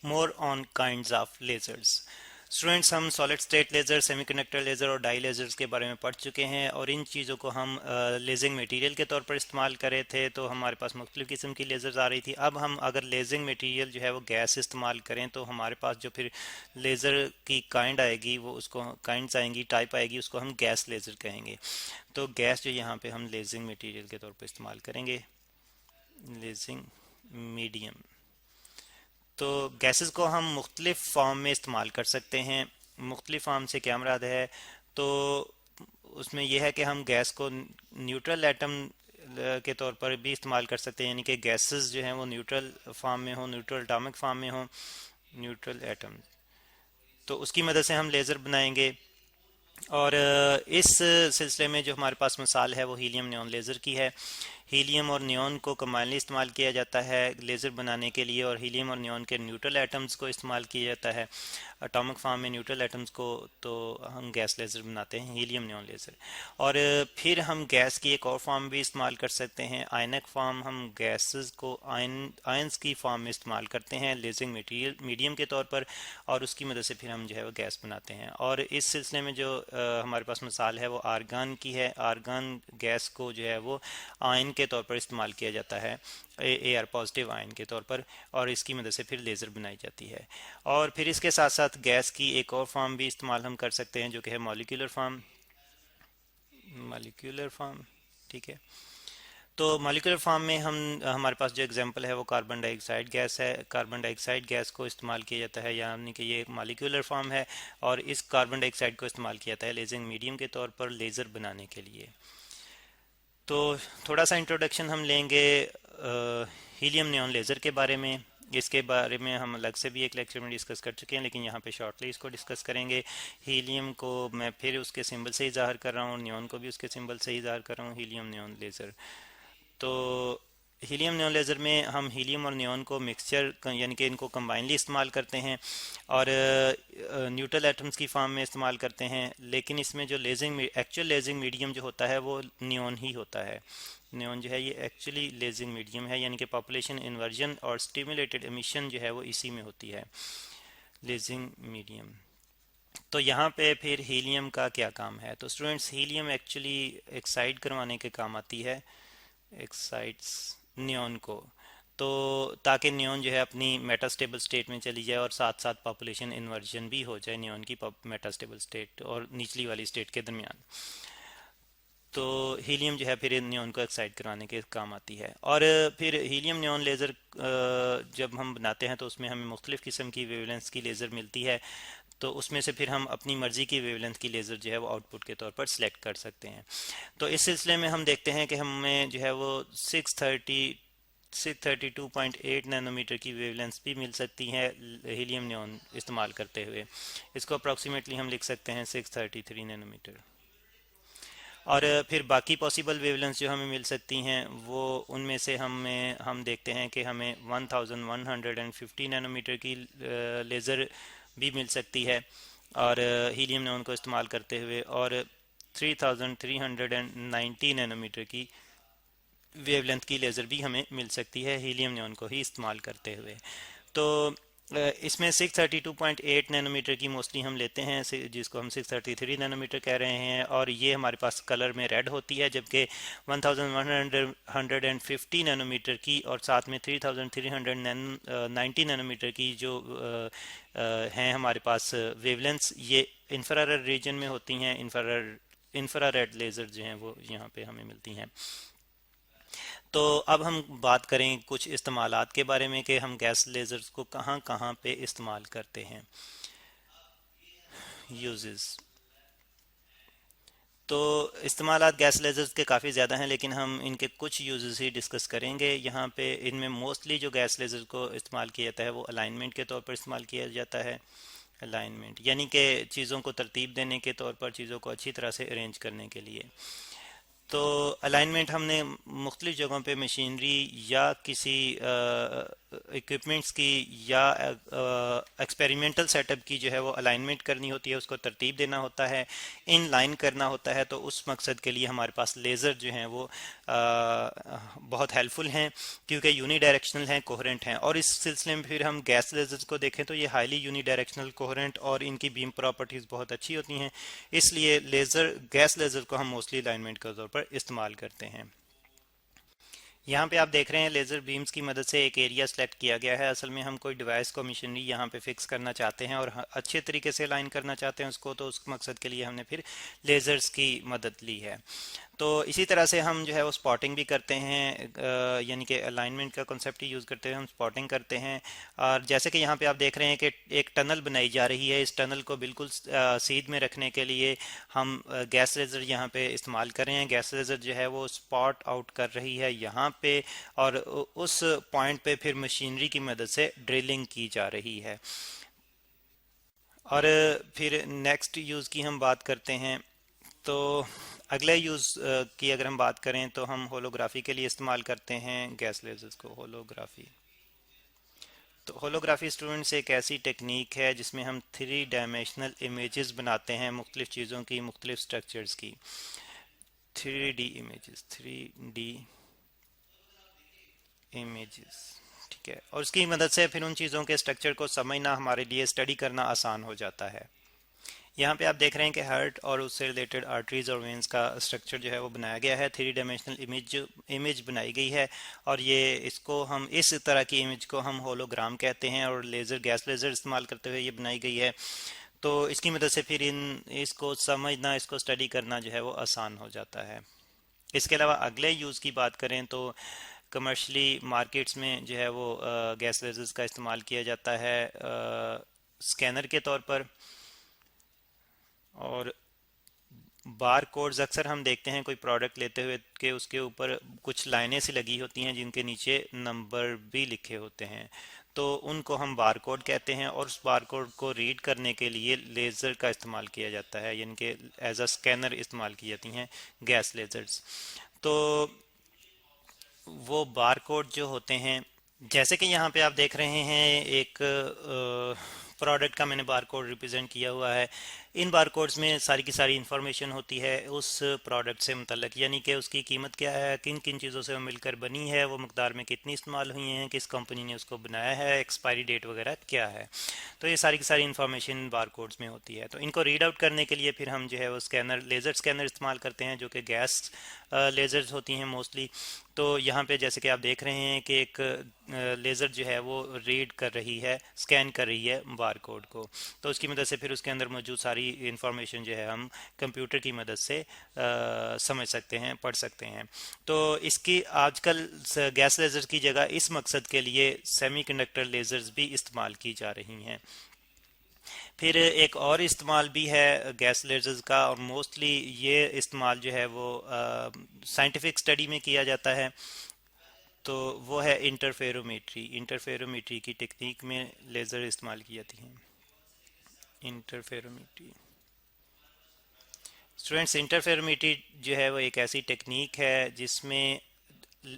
More on kinds of lasers. Students, हम solid state laser, semiconductor laser और dye lasers के बारे में पढ़ चुके हैं और इन चीज़ों को हम लेजिंग मटेरियल के तौर पर इस्तेमाल करे थे तो हमारे पास मुख्तलिफ़ किस्म की लेज़र्स आ रही थी। अब हम अगर लेजिंग मटेरियल जो है वो गैस इस्तेमाल करें तो हमारे पास जो फिर लेज़र की काइंड आएगी, वो उसको काइंड्स आएंगी, टाइप आएगी, उसको हम गैस लेज़र कहेंगे। तो गैस जो यहाँ पे हम लेजिंग मटेरियल के तौर पर इस्तेमाल करेंगे, लेजिंग मीडियम। तो गैसेस को हम मुख्तलिफ फॉर्म में इस्तेमाल कर सकते हैं। मुख्तलिफ फॉर्म से क्या मुराद है? तो उसमें यह है कि हम गैस को न्यूट्रल एटम के तौर पर भी इस्तेमाल कर सकते हैं, यानी कि गैसेस जो हैं वो न्यूट्रल फॉर्म में हो, न्यूट्रल एटॉमिक फॉर्म में हो, न्यूट्रल एटम। तो उसकी मदद से हम लेज़र बनाएंगे। और इस सिलसिले में जो हमारे पास मिसाल है वो हीलियम नियॉन लेज़र की है। हीलियम और नियॉन को कम्बाइनली इस्तेमाल किया जाता है लेज़र बनाने के लिए, और हीलियम और नियॉन के न्यूट्रल एटम्स को इस्तेमाल किया जाता है एटॉमिक फार्म में न्यूट्रल एटम्स को। तो हम गैस लेज़र बनाते हैं, हीलियम नियॉन लेज़र। और फिर हम गैस की एक और फॉर्म भी इस्तेमाल कर सकते हैं, आयनक फॉर्म। हम गैसेस को आयंस की फॉर्म में इस्तेमाल करते हैं लेजिंग मटीरियल मीडियम के तौर पर, और उसकी मदद से फिर हम जो है वो गैस बनाते हैं। और इस सिलसिले में जो हमारे पास मिसाल है वो आर्गन की है। आर्गन गैस को जो है वो आयन के तौर पर इस्तेमाल किया जाता है, ए आर पॉजिटिव आयन के तौर पर, और इसकी मदद से फिर लेज़र बनाई जाती है। और फिर इसके साथ साथ गैस की एक और फॉर्म भी इस्तेमाल हम कर सकते हैं जो कि है मॉलिक्यूलर फॉर्म। मॉलिक्यूलर फॉर्म, ठीक है। तो मॉलिक्यूलर फॉर्म में हम हमारे पास जो एग्जांपल है वो कार्बन डाइऑक्साइड गैस है। कार्बन डाइऑक्साइड गैस को इस्तेमाल किया जाता है, यानी कि ये एक मॉलिक्यूलर फॉर्म है, और इस कार्बन डाइऑक्साइड को इस्तेमाल किया जाता है लेजिंग मीडियम के तौर पर लेज़र बनाने के लिए। तो थोड़ा सा इंट्रोडक्शन हम लेंगे हीलियम नियॉन लेज़र के बारे में। इसके बारे में हम अलग से भी एक लेक्चर में डिस्कस कर चुके हैं, लेकिन यहाँ पे शॉर्टली इसको डिस्कस करेंगे। हीलियम को मैं फिर उसके सिंबल से ही ज़ाहिर कर रहा हूँ, नियॉन को भी उसके सिंबल से ही ज़ाहिर कर रहा हूँ, हीलियम नियॉन लेज़र। तो हीलियम नियॉन लेज़र में हम हीलियम और नियॉन को मिक्सचर यानी कि इनको कंबाइनली इस्तेमाल करते हैं और न्यूट्रल एटम्स की फॉर्म में इस्तेमाल करते हैं। लेकिन इसमें जो लेजिंग एक्चुअल लेजिंग मीडियम जो होता है वो नियॉन ही होता है। नियॉन जो है ये एक्चुअली लेजिंग मीडियम है, यानी कि पॉपुलेशन इन्वर्जन और स्टिमुलेटेड एमिशन जो है वो इसी में होती है, लेजिंग मीडियम। तो यहाँ पे फिर हीलियम का क्या काम है? तो स्टूडेंट्स, हीलियम एक्चुअली एक्साइट करवाने के काम आती है, एक्साइट्स नियॉन को। तो ताकि नियॉन जो है अपनी मेटास्टेबल स्टेट में चली जाए और साथ साथ पॉपुलेशन इन्वर्जन भी हो जाए नियॉन की मेटास्टेबल स्टेट और निचली वाली स्टेट के दरमियान। तो हीलियम जो है फिर नियॉन को एक्साइट कराने के काम आती है। और फिर हीलियम नियॉन लेज़र जब हम बनाते हैं तो उसमें हमें मुख्तलिफ़ किस्म की वेवलेंथ की लेज़र मिलती है। तो उसमें से फिर हम अपनी मर्ज़ी की वेवलेंथ की लेज़र जो है वो आउटपुट के तौर पर सिलेक्ट कर सकते हैं। तो इस सिलसिले में हम देखते हैं कि हमें जो है वो 632.8 नैनोमीटर की वेवलेंथ भी मिल सकती है हीलियम नियॉन इस्तेमाल करते हुए। इसको अप्रॉक्सीमेटली हम लिख सकते हैं 633 नैनोमीटर। और फिर बाकी पॉसिबल वेवलेंथ जो हमें मिल सकती हैं वो उनमें से हम देखते हैं कि हमें 1150 नैनोमीटर की लेज़र भी मिल सकती है और हीलियम नियॉन को इस्तेमाल करते हुए, और 3390 नैनोमीटर की वेवलेंथ की लेज़र भी हमें मिल सकती है हीलियम नियॉन को ही इस्तेमाल करते हुए। तो इसमें 632.8 नैनोमीटर की मोस्टली हम लेते हैं, जिसको हम 633 नैनोमीटर कह रहे हैं, और ये हमारे पास कलर में रेड होती है। जबकि 1150 नैनोमीटर की और साथ में 3390 नैनोमीटर की जो हैं हमारे पास वेवलेंथ्स, ये इंफ्रारेड रीजन में होती हैं। इंफ्रारेड लेज़र जो हैं वो यहाँ पे हमें मिलती हैं। तो अब हम बात करें कुछ इस्तेमालात के बारे में कि हम गैस लेज़र्स को कहाँ कहाँ पे इस्तेमाल करते हैं, यूजेस। तो इस्तेमालात गैस लेज़र्स के काफ़ी ज़्यादा हैं, लेकिन हम इनके कुछ यूजेस ही डिस्कस करेंगे यहाँ पे। इनमें मोस्टली जो गैस लेज़र को इस्तेमाल किया जाता है वो अलाइनमेंट के तौर पर इस्तेमाल किया जाता है। अलाइनमेंट यानी कि चीज़ों को तरतीब देने के तौर पर, चीज़ों को अच्छी तरह से अरेंज करने के लिए। तो अलाइनमेंट हमने मुख्तलिफ़ जगहों पे मशीनरी या किसी इक्विपमेंट्स की या एक्सपेरिमेंटल सेटअप की जो है वो अलाइनमेंट करनी होती है, उसको तरतीब देना होता है, इन लाइन करना होता है, तो उस मकसद के लिए हमारे पास लेज़र जो हैं वो बहुत हेल्पफुल हैं, क्योंकि यूनी डायरेक्शनल हैं, कोहेरेंट हैं। और इस सिलसिले में फिर हम गैस लेज़र्स को देखें तो ये हाईली यूनी डायरेक्शनल, कोहेरेंट और इनकी बीम प्रॉपर्टीज़ बहुत अच्छी होती हैं, इसलिए गैस लेज़र को हम मोस्टली अलाइनमेंट के तौर पर इस्तेमाल करते हैं। यहाँ पे आप देख रहे हैं लेज़र बीम्स की मदद से एक एरिया सेलेक्ट किया गया है। असल में हम कोई डिवाइस को मशीनरी यहाँ पे फिक्स करना चाहते हैं और अच्छे तरीके से अलाइन करना चाहते हैं उसको, तो उस मकसद के लिए हमने फिर लेज़र्स की मदद ली है। तो इसी तरह से हम जो है वो स्पॉटिंग भी करते हैं, यानी कि अलाइनमेंट का कॉन्सेप्ट ही यूज़ करते हुए हम स्पॉटिंग करते हैं। और जैसे कि यहाँ पे आप देख रहे हैं कि एक टनल बनाई जा रही है, इस टनल को बिल्कुल सीध में रखने के लिए हम गैस लेज़र यहाँ पे इस्तेमाल कर रहे हैं। गैस लेज़र जो है वो स्पॉट आउट कर रही है यहाँ पे, और उस पॉइंट पे फिर मशीनरी की मदद से ड्रिलिंग की जा रही है। और फिर नेक्स्ट यूज़ की हम बात करते हैं, तो अगले यूज़ की अगर हम बात करें तो हम होलोग्राफी के लिए इस्तेमाल करते हैं गैस लेज़र्स को। होलोग्राफी, तो होलोग्राफी स्टूडेंट्स एक ऐसी टेक्निक है जिसमें हम थ्री डायमेंशनल इमेजेस बनाते हैं मुख्तलिफ चीज़ों की, मुख्तलिफ स्ट्रक्चर्स की। Three D images, three D images, ठीक है। और उसकी मदद से फिर उन चीज़ों के स्ट्रक्चर को समझना हमारे लिए, स्टडी करना आसान हो जाता है। यहाँ पे आप देख रहे हैं कि हार्ट और उससे रिलेटेड आर्टरीज और वेंस का स्ट्रक्चर जो है वो बनाया गया है, थ्री डायमेंशनल इमेज बनाई गई है। और ये इसको हम, इस तरह की इमेज को हम होलोग्राम कहते हैं, और गैस लेज़र इस्तेमाल करते हुए ये बनाई गई है। तो इसकी मदद से फिर इसको समझना, इसको स्टडी करना जो है वो आसान हो जाता है। इसके अलावा अगले यूज़ की बात करें तो कमर्शली मार्केट्स में जो है वो गैस लेज़र्स का इस्तेमाल किया जाता है स्कैनर के तौर पर। और बार कोड्स अक्सर हम देखते हैं कोई प्रोडक्ट लेते हुए कि उसके ऊपर कुछ लाइनें सी लगी होती हैं जिनके नीचे नंबर भी लिखे होते हैं, तो उनको हम बार कोड कहते हैं। और उस बार कोड को रीड करने के लिए लेज़र का इस्तेमाल किया जाता है, यानी कि एज अ स्कैनर इस्तेमाल की जाती हैं गैस लेज़र्स। तो वो बार कोड जो होते हैं, जैसे कि यहाँ पे आप देख रहे हैं एक प्रोडक्ट का मैंने बार कोड रिप्रेजेंट किया हुआ है। इन बार कोड्स में सारी की सारी इंफॉर्मेशन होती है उस प्रोडक्ट से मुतल्लक, यानी कि उसकी कीमत क्या है, किन किन चीज़ों से वो मिलकर बनी है, वो मकदार में कितनी इस्तेमाल हुई हैं, किस कंपनी ने उसको बनाया है, एक्सपायरी डेट वगैरह क्या है। तो ये सारी की सारी इंफॉर्मेशन बार कोड्स में होती है। तो इनको रीड आउट करने के लिए फिर हम जो है वो लेज़र स्कैनर इस्तेमाल करते हैं, जो कि गैस लेज़र्स होती हैं मोस्टली। तो यहाँ पे जैसे कि आप देख रहे हैं कि एक लेज़र जो है वो रीड कर रही है, स्कैन कर रही है बार कोड को, तो उसकी मदद से फिर उसके अंदर मौजूद सारी इंफॉर्मेशन जो है हम कंप्यूटर की मदद से समझ सकते हैं, पढ़ सकते हैं। तो इसकी आजकल गैस लेज़र की जगह इस मकसद के लिए सेमीकंडक्टर लेज़र्स भी इस्तेमाल की जा रही हैं। फिर एक और इस्तेमाल भी है गैस लेज़र्स का, और मोस्टली ये इस्तेमाल जो है वो साइंटिफिक स्टडी में किया जाता है, तो वो है इंटरफेरोमीट्री। इंटरफेरोमीट्री की टेक्निक में लेज़र इस्तेमाल की जाती हैं। इंटरफेरोमीट्री स्टूडेंट्स, इंटरफेरोमीट्री जो है वो एक ऐसी टेक्निक है जिसमें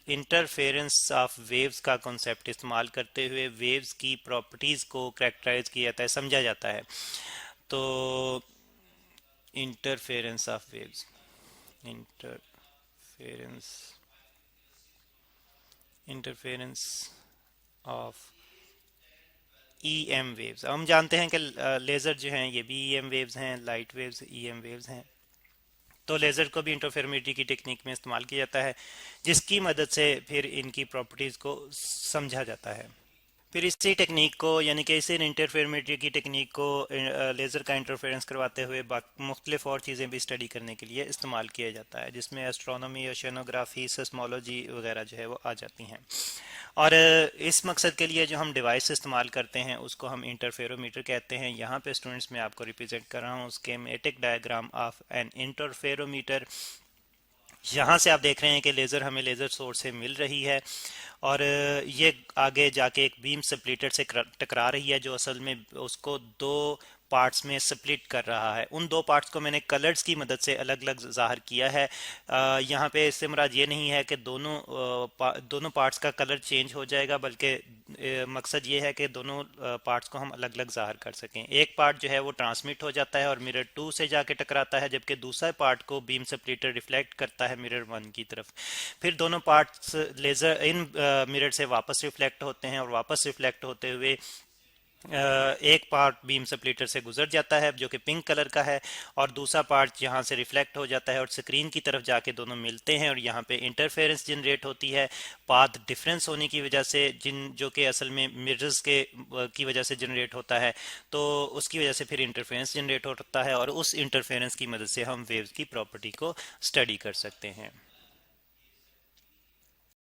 इंटरफेरेंस ऑफ वेव्स का कॉन्सेप्ट इस्तेमाल करते हुए वेव्स की प्रॉपर्टीज़ को करेक्टराइज किया जाता है, समझा जाता है। तो interference of waves, interference interference of EM waves. हम जानते हैं कि लेज़र जो हैं ये भी ईएम वेव्स हैं, लाइट वेव्स ईएम वेव्स हैं। तो लेज़र को भी इंटरफेरोमीट्री की टेक्निक में इस्तेमाल किया जाता है, जिसकी मदद से फिर इनकी प्रॉपर्टीज़ को समझा जाता है। फिर इसी टेक्निक को, यानी कि इसी इंटरफेरोमीट्री की टेक्निक को लेज़र का इंटरफेरेंस करवाते हुए मुख्तलिफ और चीज़ें भी स्टडी करने के लिए इस्तेमाल किया जाता है, जिसमें एस्ट्रोनॉमी, ओशियनोग्राफी, सेस्मोलॉजी वगैरह जो है वो आ जाती हैं। और इस मकसद के लिए जो हम डिवाइस इस्तेमाल करते हैं उसको हम इंटरफेरोमीटर कहते हैं। यहाँ पे स्टूडेंट्स मैं आपको रिप्रेजेंट कर रहा हूँ schematic diagram of an interferometer. यहाँ से आप देख रहे हैं कि लेज़र हमें लेज़र सोर्स से मिल रही है, और ये आगे जाके एक बीम स्प्लिटर से टकरा रही है, जो असल में उसको दो पार्ट्स में स्प्लिट कर रहा है। उन दो पार्ट्स को मैंने कलर्स की मदद से अलग अलग ज़ाहिर किया है। यहाँ पे इससे मुराद ये नहीं है कि दोनों पार्ट्स का कलर चेंज हो जाएगा, बल्कि मकसद ये है कि दोनों पार्ट्स को हम अलग अलग ज़ाहिर कर सकें। एक पार्ट जो है वो ट्रांसमिट हो जाता है और मिरर 2 से जाके टकराता है, जबकि दूसरा पार्ट को बीम सप्लीटर रिफ्लेक्ट करता है मिरर 1 की तरफ। फिर दोनों पार्ट्स लेज़र इन मिरर से वापस रिफ्लेक्ट होते हैं और वापस रिफ्लेक्ट होते हुए एक पार्ट बीम सप्लीटर से गुजर जाता है जो कि पिंक कलर का है, और दूसरा पार्ट यहाँ से रिफ्लेक्ट हो जाता है और स्क्रीन की तरफ जाके दोनों मिलते हैं और यहाँ पे इंटरफेरेंस जनरेट होती है पाथ डिफरेंस होने की वजह से, जो कि असल में मिरर्स के की वजह से जनरेट होता है। तो उसकी वजह से फिर इंटरफेरेंस जनरेट होता है और उस इंटरफेरेंस की मदद से हम वेव्स की प्रॉपर्टी को स्टडी कर सकते हैं।